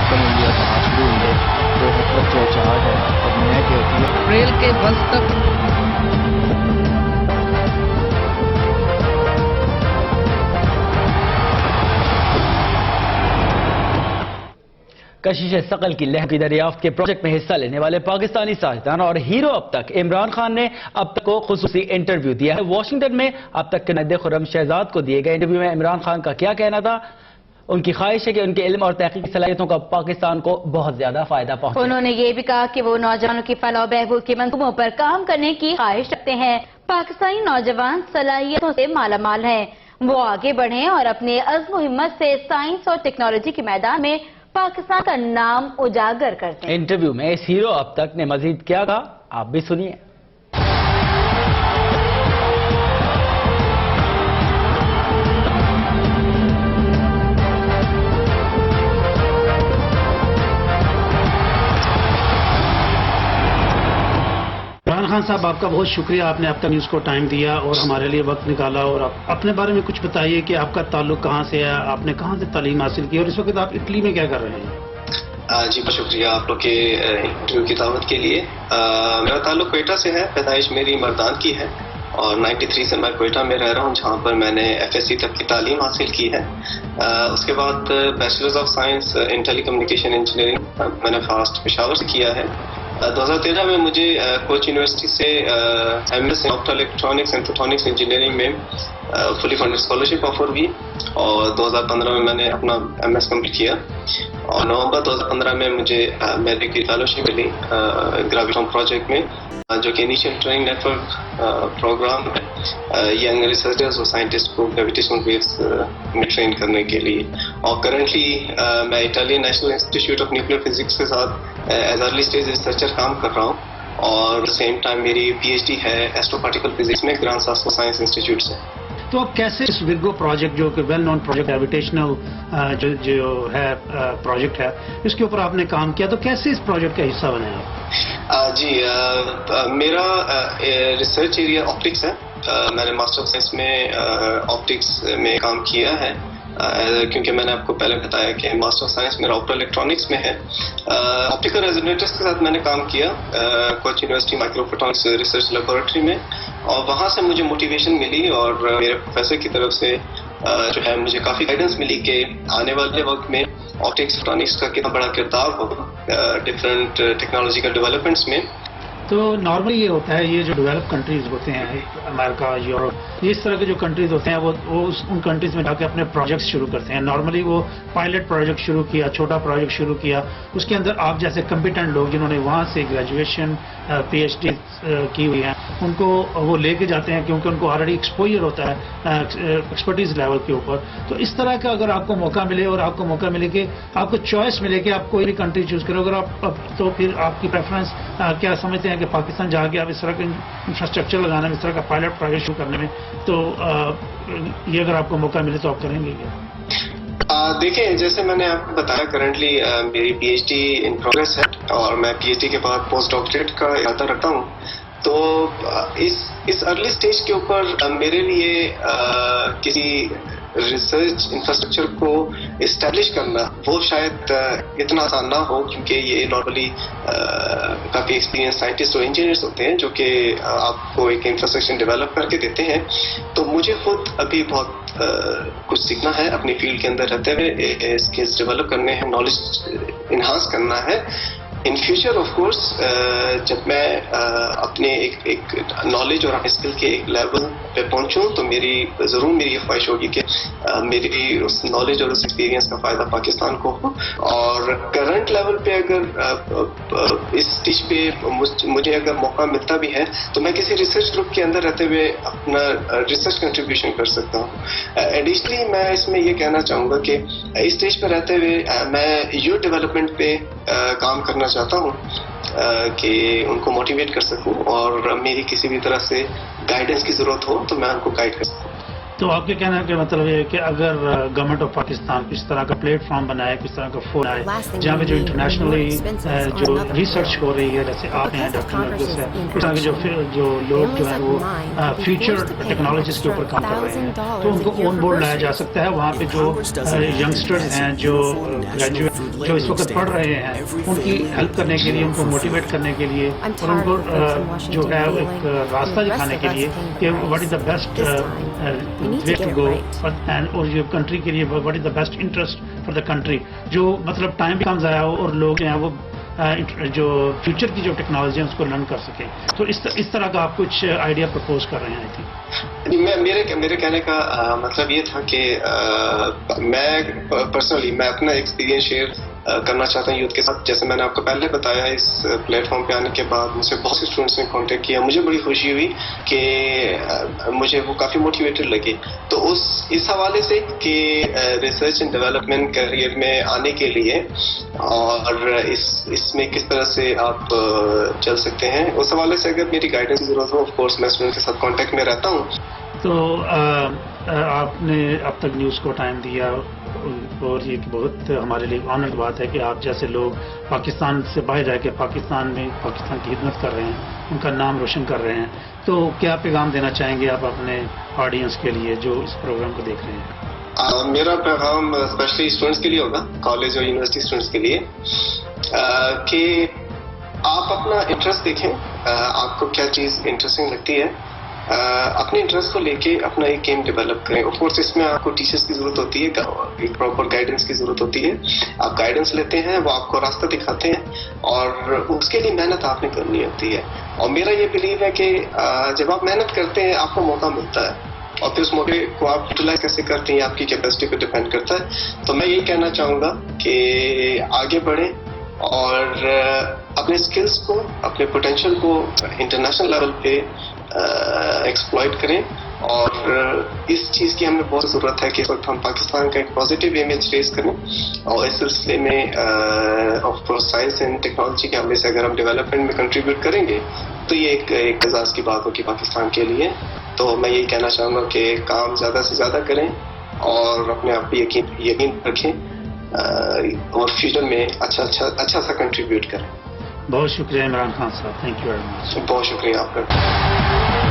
ختم ہوئی ہے کہاں شروع ہوئی ہے تو حکومت جو چارج ہے اور میں کہ ہوتی ہے اپریل کے بس تک کشش ثقل کی لہر کی دریافت کے پروجیکٹ میں حصہ لینے والے پاکستانی سائنسدان اور ہیرو اب تک عمران خان نے اب تک کو خصوصی انٹرویو دیا ہے۔ واشنگٹن میں اب تک کے نائب خرم شہزاد کو دیے گئے انٹرویو میں عمران خان کا کیا کہنا تھا؟ ان کی خواہش ہے کہ ان کے علم اور تحقیقی صلاحیتوں کا پاکستان کو بہت زیادہ فائدہ پہنچے۔ انہوں نے یہ بھی کہا کہ وہ نوجوانوں کی فلاح و بہبود کے منصوبوں پر کام کرنے کی خواہش رکھتے ہیں۔ پاکستانی نوجوان صلاحیتوں سے مالا مال ہیں، وہ آگے بڑھیں اور اپنے عزم و ہمت سے سائنس اور ٹیکنالوجی کے میدان میں پاکستان کا نام اجاگر کرتے ہیں۔ انٹرویو میں اس ہیرو اب تک نے مزید کیا کہا، آپ بھی سنیے۔ عمران خان صاحب، آپ کا بہت شکریہ، آپ نے اب تک نیوز کو ٹائم دیا اور ہمارے لیے وقت نکالا، اور آپ اپنے بارے میں کچھ بتائیے کہ آپ کا تعلق کہاں سے ہے، آپ نے کہاں سے تعلیم حاصل کی اور اس وقت آپ اٹلی میں کیا کر رہے ہیں؟ جی بہت شکریہ آپ لوگ کے انٹرویو کی دعوت کے لیے۔ میرا تعلق کوئٹہ سے ہے، پیدائش میری مردان کی ہے اور 93 سے میں کوئٹہ میں رہ رہا ہوں، جہاں پر میں نے FSc تک کی تعلیم حاصل کی ہے۔ اس کے بعد bachelors of science in telecommunication engineering میں نے فاسٹ پشاور سے کیا ہے۔ 2013 میں مجھے کوچ یونیورسٹی سے MS opto electronics and photonics engineering میں فلی فنڈڈ اسکالرشپ آفر ہوئی اور 2015 میں میں نے اپنا MS کمپلیٹ کیا اور نومبر 2015 میں مجھے میرے کی فیلوشپ ملی گراویٹون پروجیکٹ میں، جو کہ initial training network programme ہے ینگ ریسرچرز اور سائنٹسٹ کو گریویٹیشنل ویوز میں ٹرین کرنے کے لیے۔ اور کرنٹلی میں Italian National Institute of Nuclear Physics کے ساتھ ایز ارلی اسٹیج ریسرچر کام کر رہا ہوں، اور سیم ٹائم میری PhD ہے ایسٹرو پارٹیکل فزکس میں گران ساسکو سائنس انسٹیٹیوٹ سے۔ تو آپ کیسے اس ورگو پروجیکٹ، جو کہ ویل نون پروجیکٹ گریویٹیشنل جو ہے پروجیکٹ ہے، اس کے اوپر آپ نے کام کیا، تو کیسے اس پروجیکٹ کا حصہ بنے آپ؟ جی میرا ریسرچ ایریا آپٹکس ہے، میں نے ماسٹر آف سائنس میں آپٹکس میں کام کیا ہے، کیونکہ میں نے آپ کو پہلے بتایا کہ ماسٹر آف سائنس میرا آپٹو الیکٹرانکس میں ہے۔ آپٹیکل ریزونیٹرز کے ساتھ میں نے کام کیا Koc university micro photonics research laboratory میں، اور وہاں سے مجھے موٹیویشن ملی اور میرے پروفیسر کی طرف سے جو ہے مجھے کافی گائیڈنس ملی کہ آنے والے وقت میں آپٹکس فوٹونکس کا کتنا بڑا کردار ہوگا ڈفرینٹ ٹیکنالوجیکل ڈیولپمنٹس میں۔ تو نارملی یہ ہوتا ہے، یہ جو ڈیولپ کنٹریز ہوتے ہیں، امریکہ، یورپ، اس طرح کے جو کنٹریز ہوتے ہیں وہ ان کنٹریز میں جا کے اپنے پروجیکٹس شروع کرتے ہیں۔ نارملی وہ پائلٹ پروجیکٹ شروع کیا، چھوٹا پروجیکٹ شروع کیا، اس کے اندر آپ جیسے کمپیٹنٹ لوگ جنہوں نے وہاں سے گریجویشن PhD کی ہوئی ہے، ان کو وہ لے کے جاتے ہیں، کیونکہ ان کو آلریڈی ایکسپوجر ہوتا ہے ایکسپرٹیز لیول کے اوپر۔ تو اس طرح کا اگر آپ کو موقع ملے اور آپ کو موقع ملے کہ آپ کو چوائس ملے کہ آپ کوئی بھی کنٹری چوز کرو، اگر آپ تو پھر آپ کی پریفرنس کیا سمجھتے ہیں کہ پاکستان جا کے آپ اس طرح کا انفراسٹرکچر لگانے میں، اس طرح کا پائلٹ پروجیکٹ شروع کرنے میں، تو یہ اگر آپ کو موقع ملے تو آپ کریں گے کیا؟ دیکھیں، جیسے میں نے آپ کو بتایا، کرنٹلی میری PhD ان پروگریس ہے اور میں PhD کے بعد پوسٹ ڈاکٹریٹ کا ارادہ رکھتا ہوں۔ تو اس ارلی سٹیج کے اوپر میرے لیے کسی ریسرچ انفراسٹرکچر کو اسٹیبلش کرنا وہ شاید اتنا آسان نہ ہو، کیونکہ یہ نارملی کافی ایکسپیرینس سائنٹسٹ اور انجینئرس ہوتے ہیں جو کہ آپ کو ایک انفراسٹرکچر ڈیولپ کر کے دیتے ہیں۔ تو مجھے خود ابھی بہت کچھ سیکھنا ہے، اپنی فیلڈ کے اندر رہتے ہوئے اسکلس ڈیولپ کرنے ہیں، نالج انہانس کرنا ہے۔ ان فیوچر آف کورس جب میں اپنے ایک نالج اور اسکل کے ایک لیول پہ پہنچوں تو ضرور میری یہ خواہش ہوگی کہ میری اس نالج اور اس ایکسپیرینس کا فائدہ پاکستان کو ہو۔ اور کرنٹ لیول پہ اگر اس اسٹیج پہ مجھے اگر موقع ملتا بھی ہے تو میں کسی ریسرچ گروپ کے اندر رہتے ہوئے اپنا ریسرچ کنٹریبیوشن کر سکتا ہوں۔ ایڈیشنلی میں اس میں یہ کہنا چاہوں گا کہ اس اسٹیج پہ رہتے ہوئے میں یوتھ ڈیولپمنٹ پہ کام کرنا چاہتا ہوں کہ ان کو موٹیویٹ کر سکوں، اور میری کسی بھی طرح سے گائیڈنس کی ضرورت ہو تو میں ان کو گائیڈ کر سکوں۔ تو آپ کے کہنا کہ مطلب یہ ہے کہ اگر گورنمنٹ آف پاکستان کس طرح کا پلیٹ فارم بنائے، کس طرح کا فورم آئے جہاں پہ جو انٹرنیشنلی جو ریسرچ ہو رہی ہے، جیسے آپ ہیں ڈاکٹر نرگس ہے، اس طرح کے جو لوگ جو ہیں وہ فیوچر ٹیکنالوجیز کے اوپر کام کر رہے ہیں، تو ان کو آن بورڈ لایا جا سکتا ہے۔ وہاں پہ جو ینگسٹرز ہیں، جو گریجویٹ جو اس وقت پڑھ رہے ہیں ان کی ہیلپ کرنے کے لیے, ان کو موٹیویٹ کرنے کے لیے اور ان کو جو ہے ایک راستہ دکھانے کے لیے کہ what is the best way to go, اور جو کنٹری کے لیے what is the best interest for the country, جو مطلب ٹائم بھی کم ضائع ہو اور لوگ جو ہیں وہ جو فیوچر کی جو ٹیکنالوجی ہے اس کو لرن کر سکیں. تو اس طرح کا آپ کچھ آئیڈیا پرپوز کر رہے ہیں. آئی تھنک میرے کہنے کا مطلب یہ تھا کہ میں پرسنلی میں اپنا ایکسپیرینس شیئر کرنا چاہتا ہوں یوتھ کے ساتھ. جیسے میں نے آپ کو پہلے بتایا, اس پلیٹ فارم پہ آنے کے بعد مجھ سے بہت سے اسٹوڈنٹس نے کانٹیکٹ کیا, مجھے بڑی خوشی ہوئی کہ مجھے وہ کافی موٹیویٹڈ لگے. تو اس حوالے سے کہ ریسرچ اینڈ ڈیولپمنٹ کیریئر میں آنے کے لیے اور اس میں کس طرح سے آپ چل سکتے ہیں, اس حوالے سے اگر میری گائیڈنس کی ضرورت ہو, آف کورس میں اسٹوڈنٹ کے ساتھ کانٹیکٹ میں رہتا ہوں. تو آپ نے اب تک نیوز کو ٹائم دیا اور یہ بہت ہمارے لیے آنرڈ بات ہے کہ آپ جیسے لوگ پاکستان سے باہر رہ کے پاکستان کی خدمت کر رہے ہیں, ان کا نام روشن کر رہے ہیں. تو کیا پیغام دینا چاہیں گے آپ اپنے آڈینس کے لیے جو اس پروگرام کو دیکھ رہے ہیں؟ میرا پیغام اسپیشلی اسٹوڈنٹس کے لیے ہوگا, کالج اور یونیورسٹی اسٹوڈنٹس کے لیے, کہ آپ اپنا انٹرسٹ دیکھیں, آپ کو کیا چیز انٹرسٹنگ لگتی ہے, اپنے انٹرسٹ کو لے کے اپنا ایک گیم ڈیولپ کریں. آف کورس اس میں آپ کو ٹیچرس کی ضرورت ہوتی ہے, ایک پراپر گائیڈنس کی ضرورت ہوتی ہے. آپ گائیڈنس لیتے ہیں, وہ آپ کو راستہ دکھاتے ہیں اور اس کے لیے محنت آپ نے کرنی ہوتی ہے. اور میرا یہ بلیو ہے کہ جب آپ محنت کرتے ہیں آپ کو موقع ملتا ہے, اور پھر اس موقع کو آپ یوٹیلائز کیسے کرتے ہیں آپ کی کیپیسٹی پہ ڈیپینڈ کرتا ہے. تو میں یہی کہنا چاہوں گا کہ آگے بڑھیں اور اپنے اسکلس کو, اپنے پوٹینشیل کو انٹرنیشنل لیول پہ ایکسپلائٹ کریں. اور اس چیز کی ہمیں بہت ضرورت ہے کہ اس وقت ہم پاکستان کا ایک پازیٹیو امیج ریز کریں, اور اس سلسلے میں of course science and technology کے حوالے سے اگر ہم ڈیولپمنٹ میں کنٹریبیوٹ کریں گے تو یہ ایک اعزاز کی بات ہوگی پاکستان کے لیے. تو میں یہی کہنا چاہوں گا کہ کام زیادہ سے زیادہ کریں اور اپنے آپ پہ یقین رکھیں اور فیوچر میں اچھا سا کنٹریبیوٹ کریں. بہت شکریہ عمران خان صاحب, تھینک یو ویری مچ. بہت شکریہ آپ کا.